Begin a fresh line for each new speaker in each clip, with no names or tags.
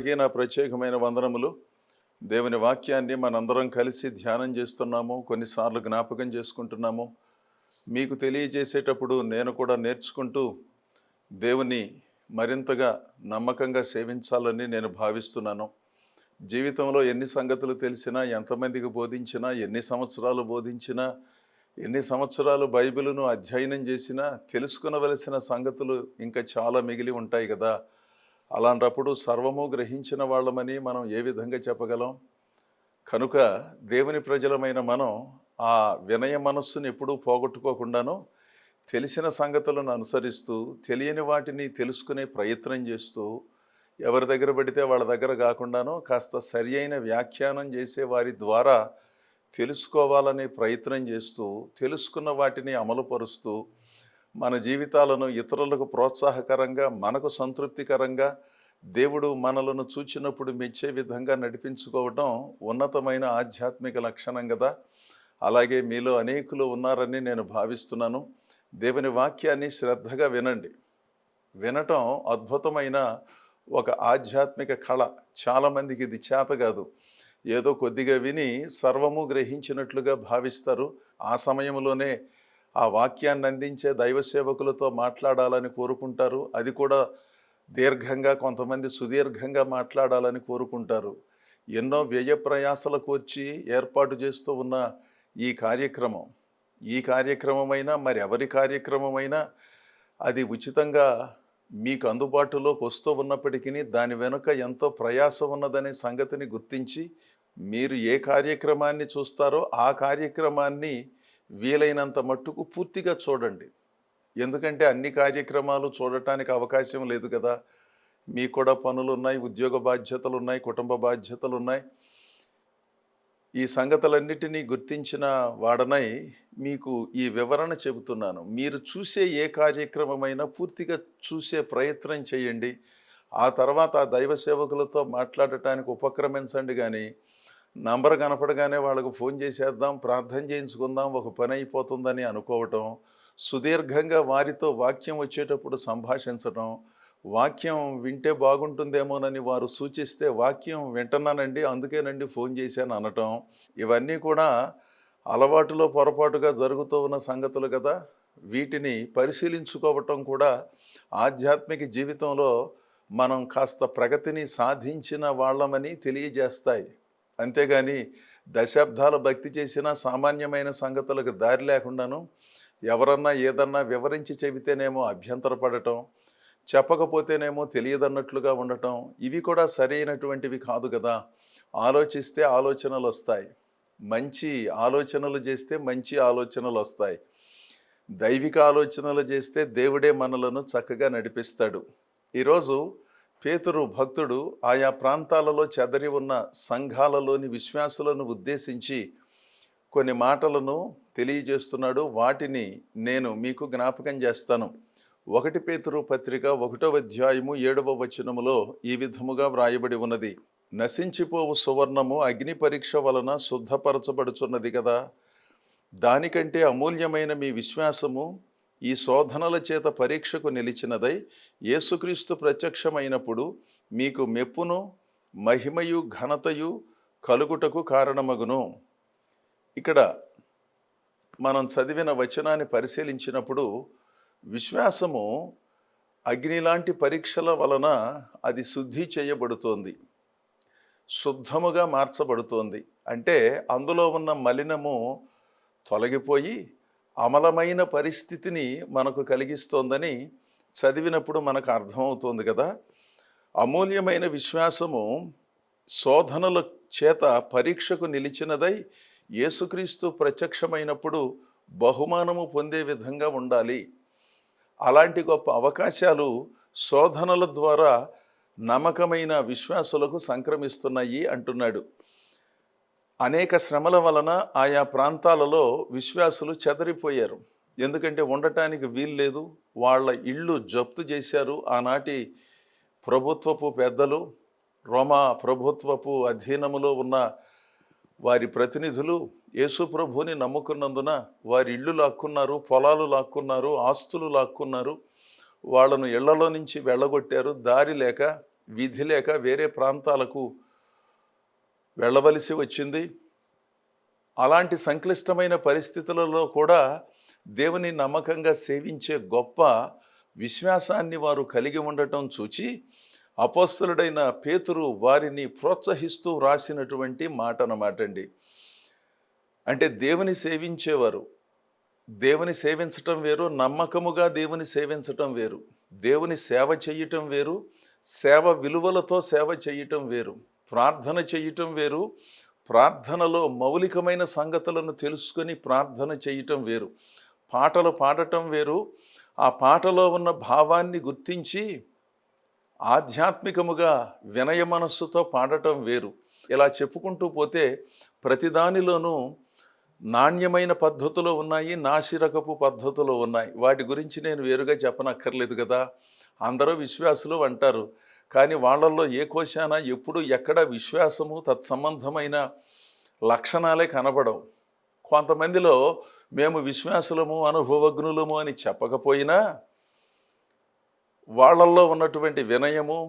అందరికీ నా ప్రత్యేకమైన వందనములు. దేవుని వాక్యాన్ని మనందరం కలిసి ధ్యానం చేస్తున్నాము, కొన్నిసార్లు జ్ఞాపకం చేసుకుంటున్నాము. మీకు తెలియజేసేటప్పుడు నేను కూడా నేర్చుకుంటూ దేవుని మరింతగా నమ్మకంగా సేవించాలని నేను భావిస్తున్నాను. జీవితంలో ఎన్ని సంగతులు తెలిసినా, ఎంతమందికి బోధించినా, ఎన్ని సంవత్సరాలు బోధించినా, ఎన్ని సంవత్సరాలు బైబిలును అధ్యయనం చేసినా తెలుసుకునవలసిన సంగతులు ఇంకా చాలా మిగిలి ఉంటాయి కదా. అలాంటప్పుడు సర్వము గ్రహించిన వాళ్ళమని మనం ఏ విధంగా చెప్పగలం? కనుక దేవుని ప్రజలమైన మనం ఆ వినయ మనస్సును ఎప్పుడూ పోగొట్టుకోకుండాను తెలిసిన సంగతులను అనుసరిస్తూ, తెలియని వాటిని తెలుసుకునే ప్రయత్నం చేస్తూ, ఎవరి దగ్గర పడితే వాళ్ళ దగ్గర కాకుండాను కాస్త సరి అయిన వ్యాఖ్యానం చేసే వారి ద్వారా తెలుసుకోవాలనే ప్రయత్నం చేస్తూ, తెలుసుకున్న వాటిని అమలుపరుస్తూ, మన జీవితాలను ఇతరులకు ప్రోత్సాహకరంగా, మనకు సంతృప్తికరంగా, దేవుడు మనలను చూచినప్పుడు మెచ్చే విధంగా నడిపించుకోవటం ఉన్నతమైన ఆధ్యాత్మిక లక్షణం కదా. అలాగే మీలో అనేకులు ఉన్నారని నేను భావిస్తున్నాను. దేవుని వాక్యాన్ని శ్రద్ధగా వినండి. వినటం అద్భుతమైన ఒక ఆధ్యాత్మిక కళ. చాలామందికి ఇది చేత కాదు. ఏదో కొద్దిగా విని సర్వము గ్రహించినట్లుగా భావిస్తారు. ఆ సమయంలోనే ఆ వాక్యాన్ని అందించే దైవ సేవకులతో మాట్లాడాలని కోరుకుంటారు. అది కూడా దీర్ఘంగా, కొంతమంది సుదీర్ఘంగా మాట్లాడాలని కోరుకుంటారు. ఎన్నో వ్యయ ప్రయాసల కూర్చి ఏర్పాటు చేస్తూ ఉన్న ఈ కార్యక్రమమైనా మరి ఎవరి కార్యక్రమమైనా అది ఉచితంగా మీకు అందుబాటులోకి వస్తూ ఉన్నప్పటికీ దాని వెనుక ఎంతో ప్రయాసం ఉన్నదనే సంగతిని గుర్తించి మీరు ఏ కార్యక్రమాన్ని చూస్తారో ఆ కార్యక్రమాన్ని వీలైనంత మట్టుకు పూర్తిగా చూడండి. ఎందుకంటే అన్ని కార్యక్రమాలు చూడటానికి అవకాశం లేదు కదా. మీకు కూడా పనులు ఉన్నాయి, ఉద్యోగ బాధ్యతలు ఉన్నాయి, కుటుంబ బాధ్యతలు ఉన్నాయి. ఈ సంగతులన్నిటినీ గుర్తించిన వాడనై మీకు ఈ వివరణ చెబుతున్నాను. మీరు చూసే ఏ కార్యక్రమమైనా పూర్తిగా చూసే ప్రయత్నం చేయండి. ఆ తర్వాత ఆ దైవ సేవకులతో మాట్లాడటానికి ఉపక్రమించండి. కానీ నంబర్ కనపడగానే వాళ్ళకు ఫోన్ చేసేద్దాం, ప్రార్థన చేయించుకుందాం, ఒక పని అయిపోతుందని అనుకోవటం, సుదీర్ఘంగా వారితో వాక్యం వచ్చేటప్పుడు సంభాషించటం, వాక్యం వింటే బాగుంటుందేమోనని వారు సూచిస్తే వాక్యం వింటున్నానండి, అందుకేనండి ఫోన్ చేశాను అనటం, ఇవన్నీ కూడా అలవాటులో పొరపాటుగా జరుగుతూ ఉన్న సంగతులు కదా. వీటిని పరిశీలించుకోవటం కూడా ఆధ్యాత్మిక జీవితంలో మనం కాస్త ప్రగతిని సాధించిన వాళ్ళమని తెలియజేస్తాయి. అంతేగాని దశాబ్దాల భక్తి చేసిన సామాన్యమైన సంగతులకు దారి లేకుండాను ఎవరన్నా ఏదన్నా వివరించి చెబితేనేమో అభ్యంతరపడటం, చెప్పకపోతేనేమో తెలియదన్నట్లుగా ఉండటం, ఇవి కూడా సరైనటువంటివి కాదు కదా. ఆలోచిస్తే ఆలోచనలు వస్తాయి. మంచి ఆలోచనలు చేస్తే మంచి ఆలోచనలు వస్తాయి. దైవిక ఆలోచనలు చేస్తే దేవుడే మనలను చక్కగా నడిపిస్తాడు. ఈరోజు పేతురు భక్తుడు ఆయా ప్రాంతాలలో చెదరి ఉన్న సంఘాలలోని విశ్వాసులను ఉద్దేశించి కొన్ని మాటలను తెలియజేస్తున్నాడు. వాటిని నేను మీకు జ్ఞాపకం చేస్తాను. 1 పేతురు పత్రిక 1వ అధ్యాయము 7వ వచనములో ఈ విధముగా వ్రాయబడి ఉన్నది. నశించిపోవు సువర్ణము అగ్ని పరీక్ష వలన శుద్ధపరచబడుచున్నది కదా. దానికంటే అమూల్యమైన మీ విశ్వాసము ఈ శోధనల చేత పరీక్షకు నిలిచినదై యేసుక్రీస్తు ప్రత్యక్షమైనప్పుడు మీకు మెప్పును, మహిమయు, ఘనతయు కలుగుటకు కారణమగును. ఇక్కడ మనం చదివిన వచనాన్ని పరిశీలించినప్పుడు విశ్వాసము అగ్ని లాంటి పరీక్షల వలన అది శుద్ధి చేయబడుతోంది, శుద్ధముగా మార్చబడుతోంది. అంటే అందులో ఉన్న మలినము తొలగిపోయి అమలమైన పరిస్థితిని మనకు కలిగిస్తోందని చదివినప్పుడు మనకు అర్థమవుతోంది కదా. అమూల్యమైన విశ్వాసము శోధనల చేత పరీక్షకు నిలిచినదై యేసుక్రీస్తు ప్రత్యక్షమైనప్పుడు బహుమానము పొందే విధంగా ఉండాలి. అలాంటి గొప్ప అవకాశాలు శోధనల ద్వారా నమ్మకమైన విశ్వాసులకు సంక్రమిస్తున్నాయి అంటున్నాడు. అనేక శ్రమల వలన ఆయా ప్రాంతాలలో విశ్వాసులు చెదరిపోయారు. ఎందుకంటే ఉండటానికి వీలు లేదు. వాళ్ళ ఇళ్ళు జప్తు చేశారు. ఆనాటి ప్రభుత్వపు పెద్దలు, రోమా ప్రభుత్వపు అధీనములో ఉన్న వారి ప్రతినిధులు యేసు ప్రభువుని నమ్ముకున్నందున వారి ఇళ్ళు లాక్కున్నారు, పొలాలు లాక్కున్నారు, ఆస్తులు లాక్కున్నారు. వాళ్ళను ఇళ్లలో నుంచి వెళ్ళగొట్టారు. దారి లేక విధి లేక వేరే ప్రాంతాలకు వెళ్ళవలసి వచ్చింది. అలాంటి సంక్లిష్టమైన పరిస్థితులలో కూడా దేవుని నమ్మకంగా సేవించే గొప్ప విశ్వాసాన్ని వారు కలిగి ఉండటం చూచి అపోస్తలుడైన పేతురు వారిని ప్రోత్సహిస్తూ రాసినటువంటి మాట అన్నమాట అండి. అంటే దేవుని సేవించేవారు, దేవుని సేవించటం వేరు, నమ్మకముగా దేవుని సేవించటం వేరు. దేవుని సేవ చేయటం వేరు, సేవ విలువలతో సేవ చేయటం వేరు. ప్రార్థన చేయటం వేరు, ప్రార్థనలో మౌలికమైన సంగతులను తెలుసుకొని ప్రార్థన చేయటం వేరు. పాటలు పాడటం వేరు, ఆ పాటలో ఉన్న భావాన్ని గుర్తించి ఆధ్యాత్మికముగా వినయ మనస్సుతో పాడటం వేరు. ఇలా చెప్పుకుంటూ పోతే ప్రతిదానిలోనూ నాణ్యమైన పద్ధతులు ఉన్నాయి, నాసిరకపు పద్ధతులు ఉన్నాయి. వాటి గురించి నేను వేరుగా చెప్పనక్కర్లేదు కదా. అందరూ విశ్వాసులు అంటారు, కానీ వాళ్ళల్లో ఏ కోశాన ఎప్పుడు ఎక్కడ విశ్వాసము తత్సంబంధమైన లక్షణాలే కనబడవు. కొంతమందిలో మేము విశ్వాసులము, అనుభవజ్ఞులము అని చెప్పకపోయినా వాళ్ళల్లో ఉన్నటువంటి వినయము,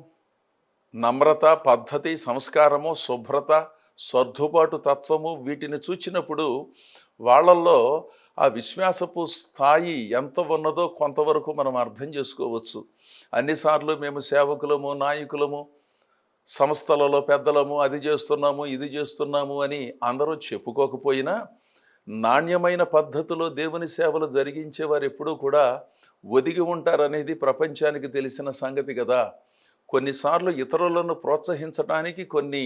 నమ్రత, పద్ధతి, సంస్కారము, శుభ్రత, సర్దుబాటు తత్వము వీటిని చూచినప్పుడు వాళ్ళల్లో ఆ విశ్వాసపు స్థాయి ఎంత ఉన్నదో కొంతవరకు మనం అర్థం చేసుకోవచ్చు. అన్నిసార్లు మేము సేవకులము, నాయకులము, సంస్థలలో పెద్దలము, అది చేస్తున్నాము, ఇది చేస్తున్నాము అని అందరూ చెప్పుకోకపోయినా నాణ్యమైన పద్ధతిలో దేవుని సేవలు జరిగించేవారు ఎప్పుడూ కూడా ఒదిగి ఉంటారనేది ప్రపంచానికి తెలిసిన సంగతి కదా. కొన్నిసార్లు ఇతరులను ప్రోత్సహించడానికి కొన్ని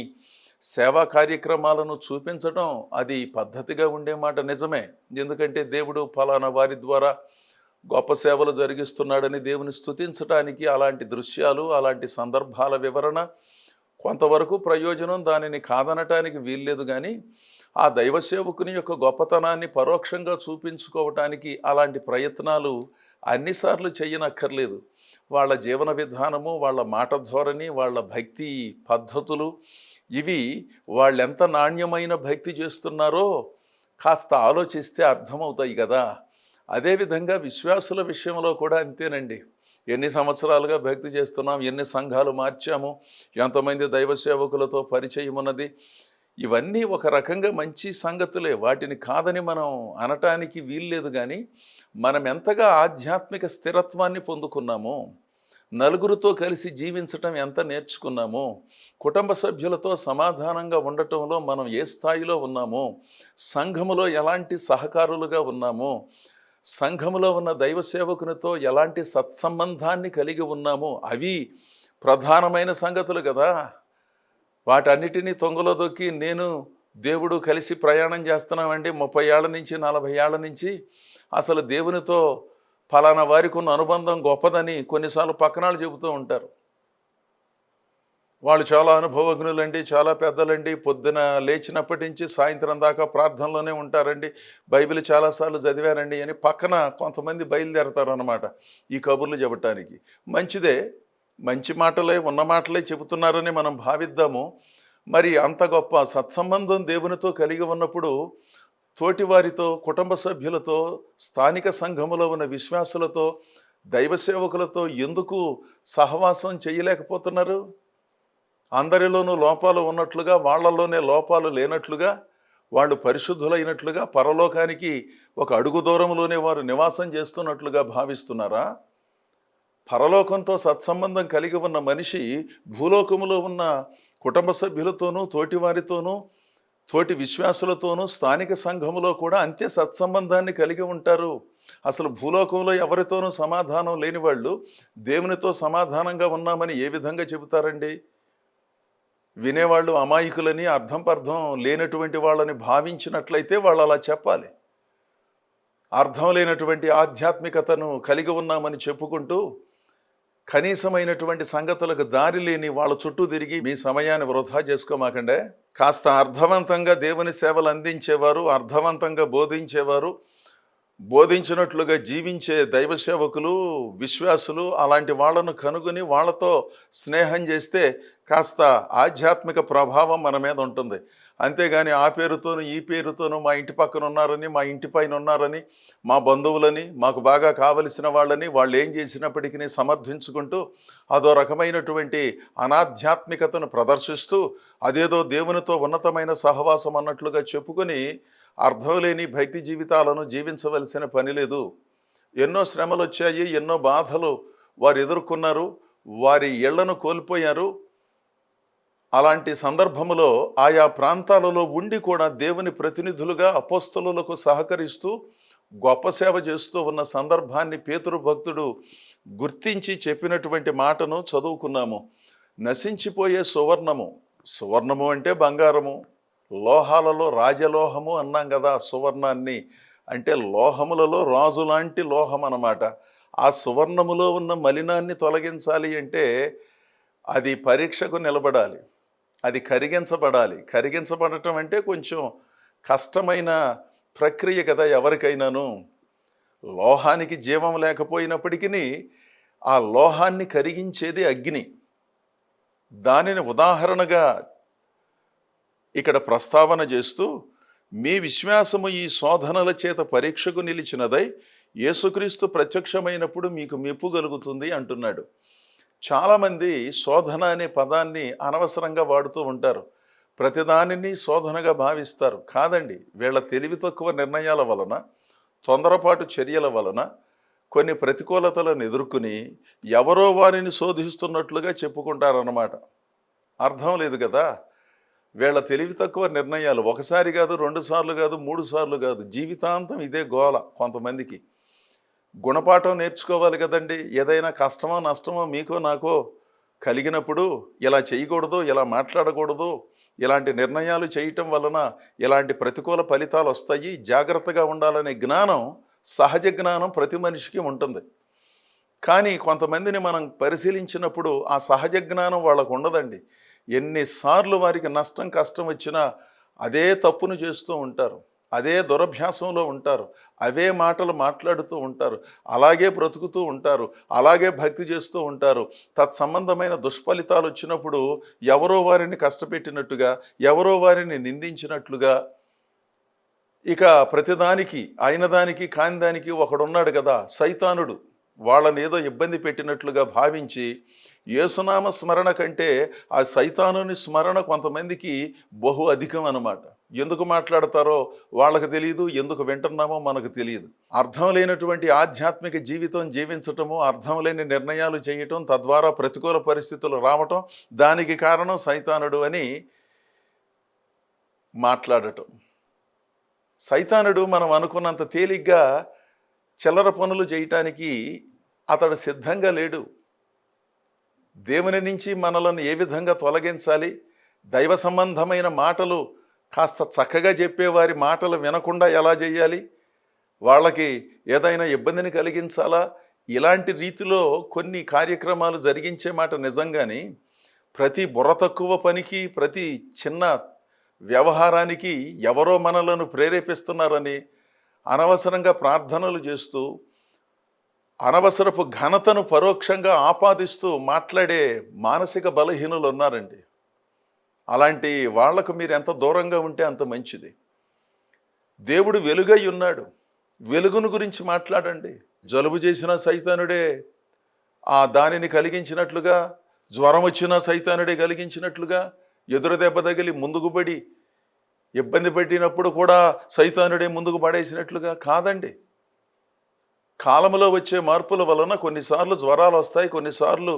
సేవా కార్యక్రమాలను చూపించడం అది పద్ధతిగా ఉండే మాట నిజమే. ఎందుకంటే దేవుడు ఫలానా వారి ద్వారా గొప్ప సేవలు జరిగిస్తున్నాడని దేవుని స్తుతించడానికి అలాంటి దృశ్యాలు, అలాంటి సందర్భాల వివరణ కొంతవరకు ప్రయోజనం, దానిని కాదనటానికి వీల్లేదు. కానీ ఆ దైవ సేవకుని యొక్క గొప్పతనాన్ని పరోక్షంగా చూపించుకోవటానికి అలాంటి ప్రయత్నాలు అన్నిసార్లు చేయనక్కర్లేదు. వాళ్ళ జీవన విధానము, వాళ్ళ మాట ధోరణి, వాళ్ళ భక్తి పద్ధతులు ఇవి వాళ్ళెంత నాణ్యమైన భక్తి చేస్తున్నారో కాస్త ఆలోచిస్తే అర్థమవుతాయి కదా. అదేవిధంగా విశ్వాసుల విషయంలో కూడా అంతేనండి. ఎన్ని సంవత్సరాలుగా భక్తి చేస్తున్నాం, ఎన్ని సంఘాలు మార్చాము, ఎంతమంది దైవ సేవకులతో పరిచయం ఉన్నది, ఇవన్నీ ఒక రకంగా మంచి సంగతులే, వాటిని కాదని మనం అనటానికి వీల్లేదు. కానీ మనం ఎంతగా ఆధ్యాత్మిక స్థిరత్వాన్ని పొందుకున్నామో, నలుగురితో కలిసి జీవించటం ఎంత నేర్చుకున్నామో, కుటుంబ సభ్యులతో సమాధానంగా ఉండటంలో మనం ఏ స్థాయిలో ఉన్నామో, సంఘములో ఎలాంటి సహకారులుగా ఉన్నామో, సంఘములో ఉన్న దైవ సేవకునితో ఎలాంటి సత్సంబంధాన్ని కలిగి ఉన్నామో అవి ప్రధానమైన సంగతులు కదా. వాటన్నిటినీ తొంగలో దొక్కి నేను దేవుడు కలిసి ప్రయాణం చేస్తున్నామండి 30 ఏళ్ల నుంచి 40 ఏళ్ల నుంచి, అసలు దేవునితో ఫలానా వారికి ఉన్న అనుబంధం గొప్పదని కొన్నిసార్లు పక్కనాలు చెబుతూ ఉంటారు. వాళ్ళు చాలా అనుభవజ్ఞులండి, చాలా పెద్దలండి, పొద్దున లేచినప్పటి నుంచి సాయంత్రం దాకా ప్రార్థనలోనే ఉంటారండి, బైబిల్ చాలాసార్లు చదివారండి అని పక్కన కొంతమంది బయలుదేరతారు అన్నమాట ఈ కబుర్లు చెప్పటానికి. మంచిదే, మంచి మాటలే, ఉన్న మాటలే చెబుతున్నారని మనం భావిద్దాము. మరి అంత గొప్ప సత్సంబంధం దేవునితో కలిగి ఉన్నప్పుడు తోటివారితో, కుటుంబ సభ్యులతో, స్థానిక సంఘములో ఉన్న విశ్వాసులతో, దైవ సేవకులతో ఎందుకు సహవాసం చేయలేకపోతున్నారు? అందరిలోనూ లోపాలు ఉన్నట్లుగా వాళ్ళలోనే లోపాలు లేనట్లుగా, వాళ్ళు పరిశుద్ధులైనట్లుగా, పరలోకానికి ఒక అడుగు దూరంలోనే వారు నివాసం చేస్తున్నట్లుగా భావిస్తున్నారా? పరలోకంతో సత్సంబంధం కలిగి ఉన్న మనిషి భూలోకములో ఉన్న కుటుంబ సభ్యులతోనూ, తోటివారితోనూ, తోటి విశ్వాసులతోనూ, స్థానిక సంఘములో కూడా అంతే సత్సంబంధాన్ని కలిగి ఉంటారు. అసలు భూలోకంలో ఎవరితోనూ సమాధానం లేని వాళ్ళు దేవునితో సమాధానంగా ఉన్నామని ఏ విధంగా చెబుతారండి? వినేవాళ్ళు అమాయకులని, అర్థం పర్థం లేనటువంటి వాళ్ళని భావించినట్లయితే వాళ్ళు అలా చెప్పాలి. అర్థం లేనటువంటి ఆధ్యాత్మికతను కలిగి ఉన్నామని చెప్పుకుంటూ కనీసమైనటువంటి సంగతులకు దారి లేని వాళ్ళ చుట్టూ తిరిగి మీ సమయాన్ని వృధా చేసుకోమాకండే. కాస్త అర్థవంతంగా దేవుని సేవలు అందించేవారు, అర్థవంతంగా బోధించేవారు, బోధించినట్లుగా జీవించే దైవ సేవకులు, విశ్వాసులు అలాంటి వాళ్ళను కనుగొని వాళ్ళతో స్నేహం చేస్తే కాస్త ఆధ్యాత్మిక ప్రభావం మన మీద ఉంటుంది. అంతేగాని ఆ పేరుతోనూ ఈ పేరుతోనూ మా ఇంటి పక్కన ఉన్నారని, మా ఇంటి పైన ఉన్నారని, మా బంధువులని, మాకు బాగా కావలసిన వాళ్ళని వాళ్ళు ఏం చేసినప్పటికీ సమర్థించుకుంటూ అదో రకమైనటువంటి అనాధ్యాత్మికతను ప్రదర్శిస్తూ అదేదో దేవునితో ఉన్నతమైన సహవాసం అన్నట్లుగా చెప్పుకొని అర్థం లేని భక్తి జీవితాలను జీవించవలసిన పని లేదు. ఎన్నో శ్రమలు వచ్చాయి, ఎన్నో బాధలు వారు ఎదుర్కొన్నారు, వారి ఇళ్లను కోల్పోయారు. అలాంటి సందర్భములో ఆయా ప్రాంతాలలో ఉండి కూడా దేవుని ప్రతినిధులుగా అపోస్తలులకు సహకరిస్తూ గొప్ప సేవ చేస్తూ ఉన్న సందర్భాన్ని పేతురు భక్తుడు గుర్తించి చెప్పినటువంటి మాటను చదువుకున్నాము. నశించిపోయే సువర్ణము, సువర్ణము అంటే బంగారము, లోహాలలో రాజలోహము అన్నాం కదా. సువర్ణాన్ని అంటే లోహములలో రాజు లాంటి లోహం అన్నమాట. ఆ సువర్ణములో ఉన్న మలినాన్ని తొలగించాలి అంటే అది పరీక్షకు నిలబడాలి, అది కరిగించబడాలి. కరిగించబడటం అంటే కొంచెం కష్టమైన ప్రక్రియ కదా ఎవరికైనాను. లోహానికి జీవం లేకపోయినప్పటికీ ఆ లోహాన్ని కరిగించేది అగ్ని. దానిని ఉదాహరణగా ఇక్కడ ప్రస్తావన చేస్తూ, మీ విశ్వాసము ఈ శోధనల చేత పరీక్షకు నిలిచినదై యేసుక్రీస్తు ప్రత్యక్షమైనప్పుడు మీకు మెప్పు కలుగుతుంది అంటున్నాడు. చాలామంది శోధన అనే పదాన్ని అనవసరంగా వాడుతూ ఉంటారు. ప్రతిదానిని శోధనగా భావిస్తారు. కాదండి, వీళ్ళ తెలివి తక్కువ నిర్ణయాల వలన, తొందరపాటు చర్యల వలన కొన్ని ప్రతికూలతలను ఎదుర్కొని ఎవరో వారిని శోధిస్తున్నట్లుగా చెప్పుకుంటారన్నమాట. అర్థం లేదు కదా. వీళ్ళ తెలివి తక్కువ నిర్ణయాలు ఒకసారి కాదు, 2 సార్లు కాదు, 3 సార్లు కాదు, జీవితాంతం ఇదే గోల. కొంతమందికి గుణపాఠం నేర్చుకోవాలి కదండి. ఏదైనా కష్టమో నష్టమో మీకో నాకో కలిగినప్పుడు ఇలా చేయకూడదు, ఇలా మాట్లాడకూడదు, ఇలాంటి నిర్ణయాలు చేయటం వలన ఇలాంటి ప్రతికూల ఫలితాలు వస్తాయి, జాగ్రత్తగా ఉండాలనే జ్ఞానం, సహజ జ్ఞానం ప్రతి మనిషికి ఉంటుంది. కానీ కొంతమందిని మనం పరిశీలించినప్పుడు ఆ సహజ జ్ఞానం వాళ్ళకు ఉండదండి. ఎన్నిసార్లు వారికి నష్టం కష్టం వచ్చినా అదే తప్పును చేస్తూ ఉంటారు, అదే దురభ్యాసంలో ఉంటారు, అవే మాటలు మాట్లాడుతూ ఉంటారు, అలాగే బ్రతుకుతూ ఉంటారు, అలాగే భక్తి చేస్తూ ఉంటారు. తత్సంబంధమైన దుష్ఫలితాలు వచ్చినప్పుడు ఎవరో వారిని కష్టపెట్టినట్టుగా, ఎవరో వారిని నిందించినట్లుగా, ఇక ప్రతిదానికి అయిన దానికి కాని దానికి ఒకడున్నాడు కదా సైతానుడు, వాళ్ళని ఏదో ఇబ్బంది పెట్టినట్లుగా భావించి యేసునామ స్మరణ కంటే ఆ సైతానుని స్మరణ కొంతమందికి బహు అధికం అన్నమాట. ఎందుకు మాట్లాడతారో వాళ్ళకు తెలియదు, ఎందుకు వింటున్నామో మనకు తెలియదు. అర్థం లేనటువంటి ఆధ్యాత్మిక జీవితం జీవించటము, అర్థం లేని నిర్ణయాలు చేయటం, తద్వారా ప్రతికూల పరిస్థితులు రావటం, దానికి కారణం సైతానుడు అని మాట్లాడటం. సైతానుడు మనం అనుకున్నంత తేలిగ్గా చిల్లర పనులు చేయటానికి అతడు సిద్ధంగా లేడు. దేవుని నుంచి మనలను ఏ విధంగా తొలగించాలి, దైవ సంబంధమైన మాటలు కాస్త చక్కగా చెప్పేవారి మాటలు వినకుండా ఎలా చేయాలి, వాళ్ళకి ఏదైనా ఇబ్బందిని కలిగించాలా, ఇలాంటి రీతిలో కొన్ని కార్యక్రమాలు జరిగించే మాట నిజంగాని ప్రతి బుర్ర తక్కువ పనికి, ప్రతి చిన్న వ్యవహారానికి ఎవరో మనలను ప్రేరేపిస్తున్నారని అనవసరంగా ప్రార్థనలు చేస్తూ అనవసరపు ఘనతను పరోక్షంగా ఆపాదిస్తూ మాట్లాడే మానసిక బలహీనులు ఉన్నారండి. అలాంటి వాళ్లకు మీరు ఎంత దూరంగా ఉంటే అంత మంచిది. దేవుడు వెలుగై ఉన్నాడు, వెలుగును గురించి మాట్లాడండి. జలుబు చేసిన సైతానుడే దానిని కలిగించినట్లుగా, జ్వరం వచ్చిన సైతానుడే కలిగించినట్లుగా, ఎదురు దెబ్బ తగిలి ముందుకు పడి ఇబ్బంది పెట్టినప్పుడు కూడా సైతానుడే ముందుకు పడేసినట్లుగా కాదండి. కాలంలో వచ్చే మార్పుల వలన కొన్నిసార్లు జ్వరాలు వస్తాయి, కొన్నిసార్లు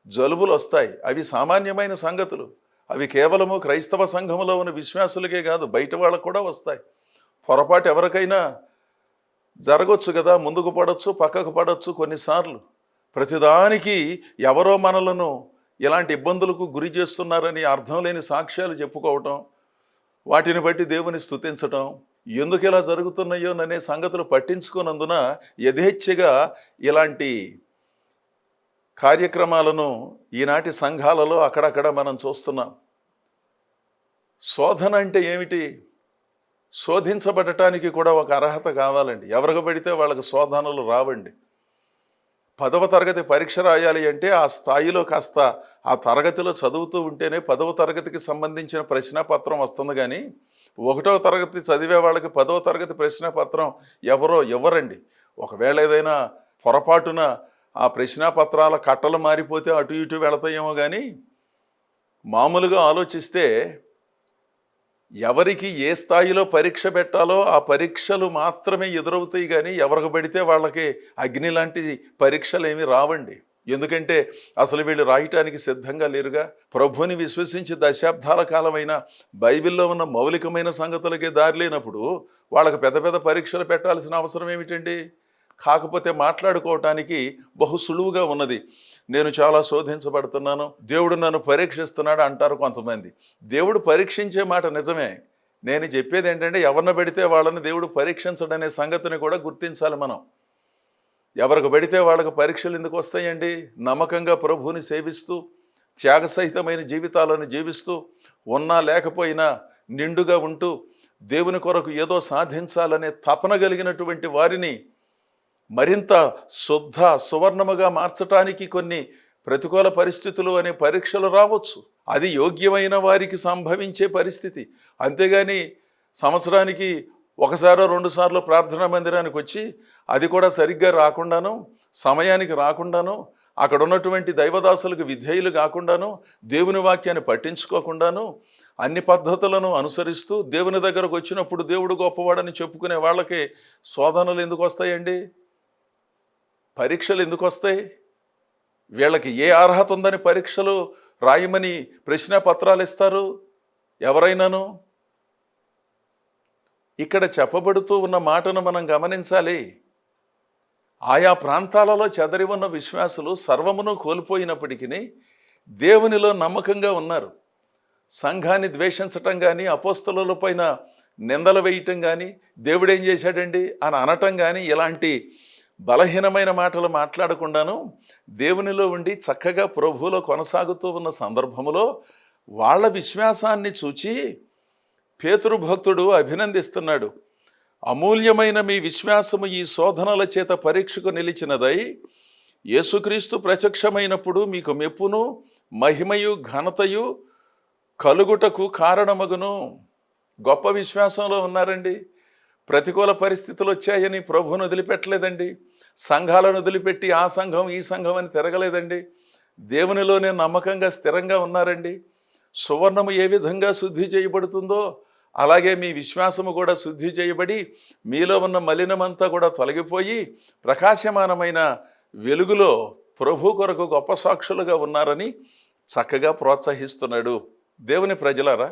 జలుబులు వస్తాయి. అవి సామాన్యమైన సంగతులు. అవి కేవలము క్రైస్తవ సంఘములో ఉన్న విశ్వాసులకే కాదు, బయట వాళ్ళకు కూడా వస్తాయి. పొరపాటు ఎవరికైనా జరగవచ్చు కదా, ముందుకు పడవచ్చు, పక్కకు పడవచ్చు. కొన్నిసార్లు ప్రతిదానికి ఎవరో మనలను ఇలాంటి ఇబ్బందులకు గురి చేస్తున్నారని అర్థం లేని సాక్ష్యాలు చెప్పుకోవటం, వాటిని బట్టి దేవుని స్తుతించటం, ఎందుకు ఇలా జరుగుతున్నాయోననే సంగతులు పట్టించుకున్నందున యథేచ్ఛగా ఇలాంటి కార్యక్రమాలను ఈనాటి సంఘాలలో అక్కడక్కడ మనం చూస్తున్నాం. శోధన అంటే ఏమిటి? శోధించబడటానికి కూడా ఒక అర్హత కావాలండి. ఎవరికి పడితే వాళ్ళకి శోధనలు రావండి. 10వ తరగతి పరీక్ష రాయాలి అంటే ఆ స్థాయిలో కాస్త ఆ తరగతిలో చదువుతూ ఉంటేనే 10వ తరగతికి సంబంధించిన ప్రశ్నాపత్రం వస్తుంది. కానీ 1వ తరగతి చదివే వాళ్ళకి 10వ తరగతి ప్రశ్నాపత్రం ఇవ్వరండి. ఒకవేళ ఏదైనా పొరపాటున ఆ ప్రశ్నాపత్రాల కట్టలు మారిపోతే అటు ఇటు వెళతాయేమో. కానీ మామూలుగా ఆలోచిస్తే ఎవరికి ఏ స్థాయిలో పరీక్ష పెట్టాలో ఆ పరీక్షలు మాత్రమే ఎదురవుతాయి. కానీ ఎవరికి పడితే వాళ్ళకి అగ్ని లాంటి పరీక్షలు ఏమీ రావండి. ఎందుకంటే అసలు వీళ్ళు రాయటానికి సిద్ధంగా లేరుగా. ప్రభుని విశ్వసించి దశాబ్దాల కాలమైన బైబిల్లో ఉన్న మౌలికమైన సంగతులకే దారి లేనప్పుడు వాళ్ళకి పెద్ద పెద్ద పరీక్షలు పెట్టాల్సిన అవసరం ఏమిటండి? కాకపోతే మాట్లాడుకోవటానికి బహు సులువుగా ఉన్నది. నేను చాలా శోధించబడుతున్నాను, దేవుడు నన్ను పరీక్షిస్తున్నాడు అంటారు కొంతమంది. దేవుడు పరీక్షించే మాట నిజమే. నేను చెప్పేది ఏంటంటే ఎవరిని పెడితే వాళ్ళని దేవుడు పరీక్షించడనే సంగతిని కూడా గుర్తించాలి మనం. ఎవరికి పెడితే వాళ్ళకి పరీక్షలు ఎందుకు వస్తాయండి? నమ్మకంగా ప్రభువుని సేవిస్తూ త్యాగసహితమైన జీవితాలను జీవిస్తూ ఉన్నా లేకపోయినా నిండుగా ఉంటూ దేవుని కొరకు ఏదో సాధించాలనే తపన కలిగినటువంటి వారిని మరింత శుద్ధ సువర్ణముగా మార్చటానికి కొన్ని ప్రతికూల పరిస్థితులు అనే పరీక్షలు రావచ్చు. అది యోగ్యమైన వారికి సంభవించే పరిస్థితి. అంతేగాని సంవత్సరానికి ఒకసారో 2 సార్లు ప్రార్థనా మందిరానికి వచ్చి అది కూడా సరిగ్గా రాకుండాను, సమయానికి రాకుండాను, అక్కడ ఉన్నటువంటి దైవదాసులకు విధేయులు కాకుండాను, దేవుని వాక్యాన్ని పట్టించుకోకుండాను, అన్ని పద్ధతులను అనుసరిస్తూ దేవుని దగ్గరకు వచ్చినప్పుడు దేవుడు గొప్పవాడని చెప్పుకునే వాళ్ళకి శోధనలు ఎందుకు వస్తాయండి? పరీక్షలు ఎందుకు వస్తాయి? వీళ్ళకి ఏ అర్హత ఉందని పరీక్షలు రాయమని ప్రశ్నాపత్రాలు ఇస్తారు ఎవరైనాను? ఇక్కడ చెప్పబడుతూ ఉన్న మాటను మనం గమనించాలి. ఆయా ప్రాంతాలలో చెదరి ఉన్న విశ్వాసులు సర్వమును కోల్పోయినప్పటికీ దేవునిలో నమ్మకంగా ఉన్నారు. సంఘాన్ని ద్వేషించటం కానీ, అపోస్తలుల పైన నిందలు వేయటం కానీ, దేవుడేం చేశాడండి అని అనటం కానీ, ఇలాంటి బలహీనమైన మాటలు మాట్లాడకుండాను దేవునిలో ఉండి చక్కగా ప్రభువులో కొనసాగుతూ ఉన్న సందర్భములో వాళ్ళ విశ్వాసాన్ని చూచి పేతురు భక్తుడు అభినందిస్తున్నాడు. అమూల్యమైన మీ విశ్వాసము ఈ శోధనల చేత పరీక్షకు నిలిచినదై యేసుక్రీస్తు ప్రత్యక్షమైనప్పుడు మీకు మెప్పును మహిమయు ఘనతయు కలుగుటకు కారణమగును. గొప్ప విశ్వాసంలో ఉన్నారండి. ప్రతికూల పరిస్థితులు వచ్చాయని ప్రభువును వదిలిపెట్టలేదండి. సంఘాలను వదిలిపెట్టి ఆ సంఘం ఈ సంఘం అని తిరగలేదండి. దేవునిలోనే నమ్మకంగా స్థిరంగా ఉన్నారండి. సువర్ణము ఏ విధంగా శుద్ధి చేయబడుతుందో అలాగే మీ విశ్వాసము కూడా శుద్ధి చేయబడి మీలో ఉన్న మలినమంతా కూడా తొలగిపోయి ప్రకాశమానమైన వెలుగులో ప్రభు కొరకు గొప్ప సాక్షులుగా ఉన్నారని చక్కగా ప్రోత్సహిస్తున్నాడు. దేవుని ప్రజలారా,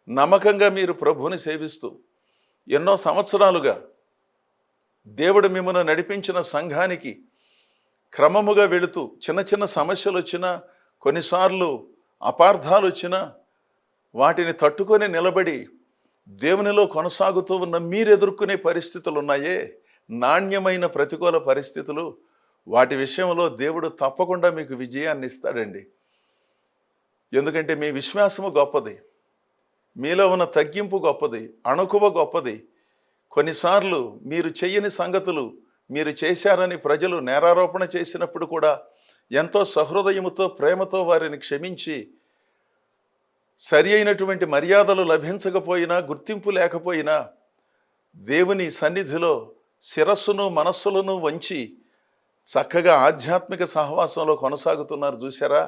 నమ్మకంగా మీరు ప్రభువుని సేవిస్తూ ఎన్నో సంవత్సరాలుగా దేవుడు మిమ్మల్ని నడిపించిన సంఘానికి క్రమముగా వెళుతూ చిన్న చిన్న సమస్యలు వచ్చినా, కొన్నిసార్లు అపార్థాలు వచ్చినా వాటిని తట్టుకొని నిలబడి దేవునిలో కొనసాగుతూ ఉన్న మీరు ఎదుర్కొనే పరిస్థితులు ఉన్నాయే, నాణ్యమైన ప్రతికూల పరిస్థితులు, వాటి విషయంలో దేవుడు తప్పకుండా మీకు విజయాన్ని ఇస్తాడండి. ఎందుకంటే మీ విశ్వాసము గొప్పది, మీలో ఉన్న తగ్గింపు గొప్పది, అణకువ గొప్పది. కొన్నిసార్లు మీరు చెయ్యని సంగతులు మీరు చేశారని ప్రజలు నేరారోపణ చేసినప్పుడు కూడా ఎంతో సహృదయముతో ప్రేమతో వారిని క్షమించి సరి అయినటువంటి మర్యాదలు లభించకపోయినా, గుర్తింపు లేకపోయినా దేవుని సన్నిధిలో శిరస్సును మనస్సులను వంచి చక్కగా ఆధ్యాత్మిక సహవాసంలో కొనసాగుతున్నారు. చూసారా?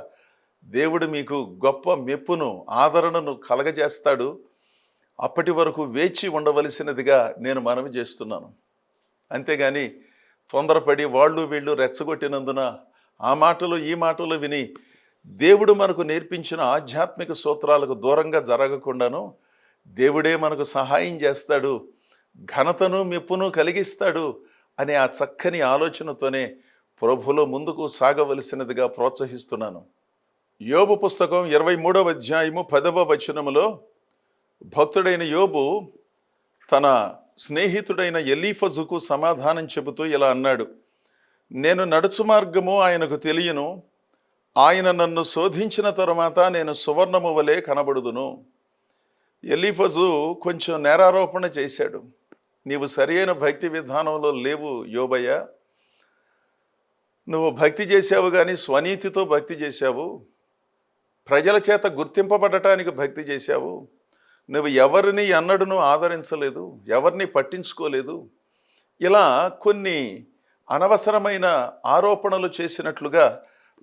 దేవుడు మీకు గొప్ప మెప్పును ఆదరణను కలగజేస్తాడు. అప్పటి వరకు వేచి ఉండవలసినదిగా నేను మనవి చేస్తున్నాను. అంతేగాని తొందరపడి వాళ్ళు వీళ్ళు రెచ్చగొట్టినందున ఆ మాటలు ఈ మాటలు విని దేవుడు మనకు నేర్పించిన ఆధ్యాత్మిక సూత్రాలకు దూరంగా జరగకుండాను దేవుడే మనకు సహాయం చేస్తాడు, ఘనతను మెప్పును కలిగిస్తాడు అనే ఆ చక్కని ఆలోచనతోనే ప్రభువులో ముందుకు సాగవలసినదిగా ప్రోత్సహిస్తున్నాను. యోబు పుస్తకం 23వ అధ్యాయము 10వ వచనములో భక్తుడైన యోబు తన స్నేహితుడైన ఎలీఫజుకు సమాధానం చెబుతూ ఇలా అన్నాడు: నేను నడుచు మార్గము ఆయనకు తెలియను, ఆయన నన్ను శోధించిన తరువాత నేను సువర్ణము వలె కనబడుదును. ఎలీఫజు కొంచెం నేరారోపణ చేశాడు. నీవు సరియైన భక్తి విధానంలో లేవు యోబయ్య, నువ్వు భక్తి చేశావు కానీ స్వనీతితో భక్తి చేశావు, ప్రజల చేత గుర్తింపబడటానికి భక్తి చేశావు. నువ్వు ఎవరిని ఎన్నడూ ఆదరించలేదు, ఎవరిని పట్టించుకోలేదు. ఇలా కొన్ని అనవసరమైన ఆరోపణలు చేసినట్లుగా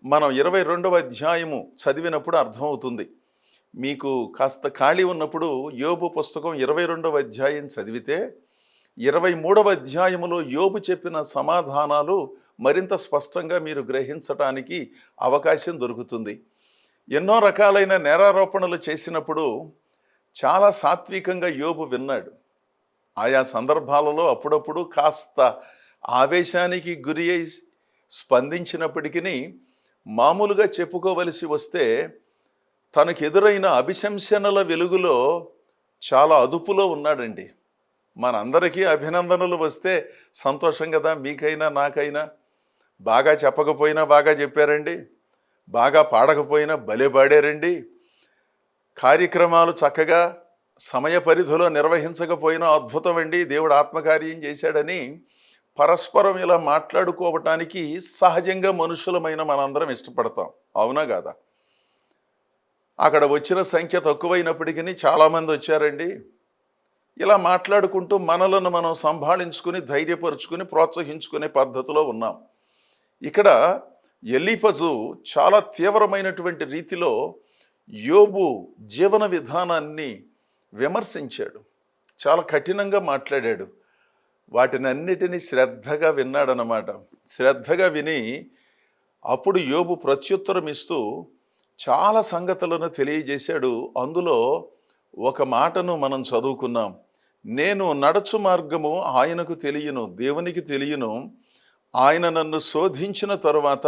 మనం 22వ అధ్యాయము చదివినప్పుడు అర్థమవుతుంది. మీకు కాస్త ఖాళీ ఉన్నప్పుడు యోబు పుస్తకం 22వ అధ్యాయం చదివితే 23వ అధ్యాయములో యోబు చెప్పిన సమాధానాలు మరింత స్పష్టంగా మీరు గ్రహించటానికి అవకాశం దొరుకుతుంది. ఎన్నో రకాలైన నేరారోపణలు చేసినప్పుడు చాలా సాత్వికంగా యోబు విన్నాడు. ఆయా సందర్భాలలో అప్పుడప్పుడు కాస్త ఆవేశానికి గురి అయి స్పందించినప్పటికీ మామూలుగా చెప్పుకోవలసి వస్తే తనకు ఎదురైన అభిశంసనల వెలుగులో చాలా అదుపులో ఉన్నాడండి. మనందరికీ అభినందనలు వస్తే సంతోషం కదా, మీకైనా నాకైనా. బాగా చెప్పకపోయినా బాగా చెప్పారండి, బాగా పాడకపోయినా భలే పాడారండి, కార్యక్రమాలు చక్కగా సమయ పరిధిలో నిర్వహించకపోయినా అద్భుతం అండి, దేవుడు ఆత్మకార్యం చేశాడని పరస్పరం ఇలా మాట్లాడుకోవటానికి సహజంగా మనుషులమైన మనందరం ఇష్టపడతాం, అవునా కాదా? అక్కడ వచ్చిన సంఖ్య తక్కువైనప్పటికీ చాలామంది వచ్చారండి. ఇలా మాట్లాడుకుంటూ మనలను మనం సంభాళించుకుని ధైర్యపరుచుకుని ప్రోత్సహించుకునే పద్ధతిలో ఉన్నాం. ఇక్కడ ఎలీఫజు చాలా తీవ్రమైనటువంటి రీతిలో యోబు జీవన విధానాన్ని విమర్శించాడు, చాలా కఠినంగా మాట్లాడాడు. వాటిని అన్నిటినీ శ్రద్ధగా విన్నాడనమాట. శ్రద్ధగా విని అప్పుడు యోబు ప్రత్యుత్తరం ఇస్తూ చాలా సంగతులను తెలియజేశాడు. అందులో ఒక మాటను మనం చదువుకున్నాం. నేను నడచు మార్గము ఆయనకు తెలియను, దేవునికి తెలియను. ఆయన నన్ను శోధించిన తరువాత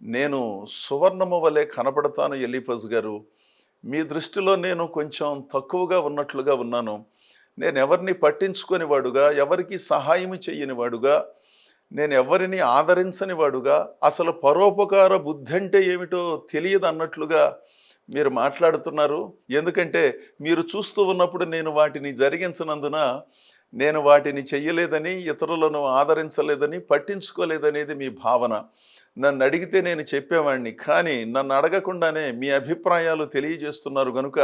నేను సువర్ణము వలె కనపడతాను. ఎలీఫజ్ గారు, మీ దృష్టిలో నేను కొంచెం తక్కువగా ఉన్నట్లుగా ఉన్నాను. నేను ఎవరిని పట్టించుకొని వాడుగా, ఎవరికి సహాయం చేయని వాడుగా, నేను ఎవరిని ఆదరించని వాడుగా, అసలు పరోపకార బుద్ధి అంటే ఏమిటో తెలియదు అన్నట్లుగా మీరు మాట్లాడుతున్నారు. ఎందుకంటే మీరు చూస్తూ ఉన్నప్పుడు నేను వాటిని జరిగించనందున నేను వాటిని చెయ్యలేదని, ఇతరులను ఆదరించలేదని, పట్టించుకోలేదనేది మీ భావన. నన్ను అడిగితే నేను చెప్పేవాడిని, కానీ నన్ను అడగకుండానే మీ అభిప్రాయాలు తెలియజేస్తున్నారు కనుక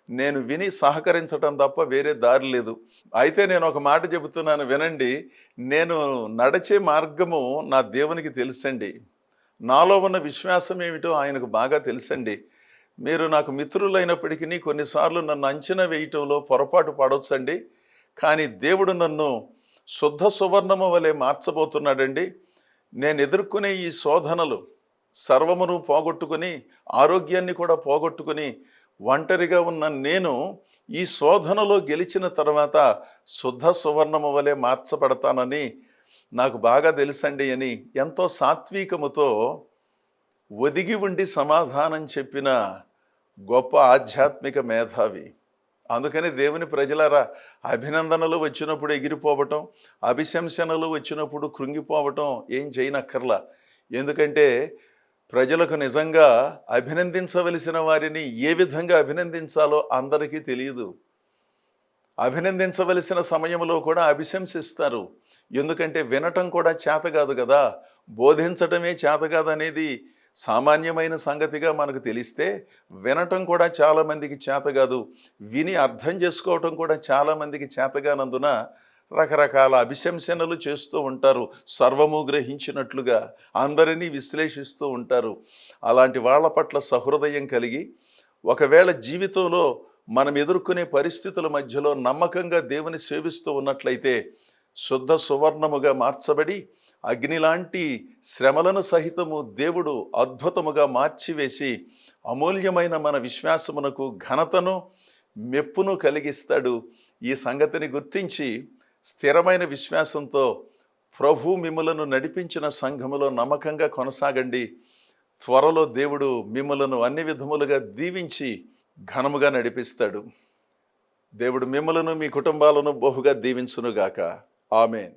నేను విని సహకరించటం తప్ప వేరే దారి లేదు. అయితే నేను ఒక మాట చెబుతున్నాను, వినండి. నేను నడిచే మార్గము నా దేవునికి తెలుసండి, నాలో ఉన్న విశ్వాసం ఏమిటో ఆయనకు బాగా తెలుసండి. మీరు నాకు మిత్రులైనప్పటికీ కొన్నిసార్లు నన్ను అంచనా వేయటంలో పొరపాటు పడవచ్చండి, కానీ దేవుడు నన్ను శుద్ధ సువర్ణము వలె మార్చబోతున్నాడండి. నేను ఎదుర్కొనే ఈ శోధనలు సర్వమును పోగొట్టుకుని, ఆరోగ్యాన్ని కూడా పోగొట్టుకుని ఒంటరిగా ఉన్న నేను ఈ శోధనలో గెలిచిన తర్వాత శుద్ధ సువర్ణము వలె మార్చబడతానని నాకు బాగా తెలుసండి అని ఎంతో సాత్వికముతో ఒదిగి ఉండి సమాధానం చెప్పిన గొప్ప ఆధ్యాత్మిక మేధావి. అందుకని దేవుని ప్రజలారా, అభినందనలు వచ్చినప్పుడు ఎగిరిపోవటం, అభిశంసనలు వచ్చినప్పుడు కృంగిపోవటం ఏం చేయనక్కర్లా. ఎందుకంటే ప్రజలకు నిజంగా అభినందించవలసిన వారిని ఏ విధంగా అభినందించాలో అందరికీ తెలియదు. అభినందించవలసిన సమయంలో కూడా అభిశంసిస్తారు. ఎందుకంటే వినటం కూడా చేత కాదు కదా, బోధించటమే చేత కాదనేది సామాన్యమైన సంగతిగా మనకు తెలిస్తే వినటం కూడా చాలామందికి చేత కాదు, విని అర్థం చేసుకోవటం కూడా చాలామందికి చేతగానందున రకరకాల అభిశంసనలు చేస్తూ ఉంటారు. సర్వము గ్రహించినట్లుగా అందరినీ విశ్లేషిస్తూ ఉంటారు. అలాంటి వాళ్ళ పట్ల సహృదయం కలిగి, ఒకవేళ జీవితంలో మనం ఎదుర్కొనే పరిస్థితుల మధ్యలో నమ్మకంగా దేవుని సేవిస్తూ ఉన్నట్లయితే శుద్ధ సువర్ణముగా మార్చబడి అగ్నిలాంటి శ్రమలను సహితము దేవుడు అద్భుతముగా మార్చివేసి అమూల్యమైన మన విశ్వాసమునకు ఘనతను మెప్పును కలిగిస్తాడు. ఈ సంగతిని గుర్తించి స్థిరమైన విశ్వాసంతో ప్రభు మిమ్ములను నడిపించిన సంఘములో నమ్మకంగా కొనసాగండి. త్వరలో దేవుడు మిమ్ములను అన్ని విధములుగా దీవించి ఘనముగా నడిపిస్తాడు. దేవుడు మిమ్ములను మీ కుటుంబాలను బహుగా దీవించునుగాక. ఆమేన్.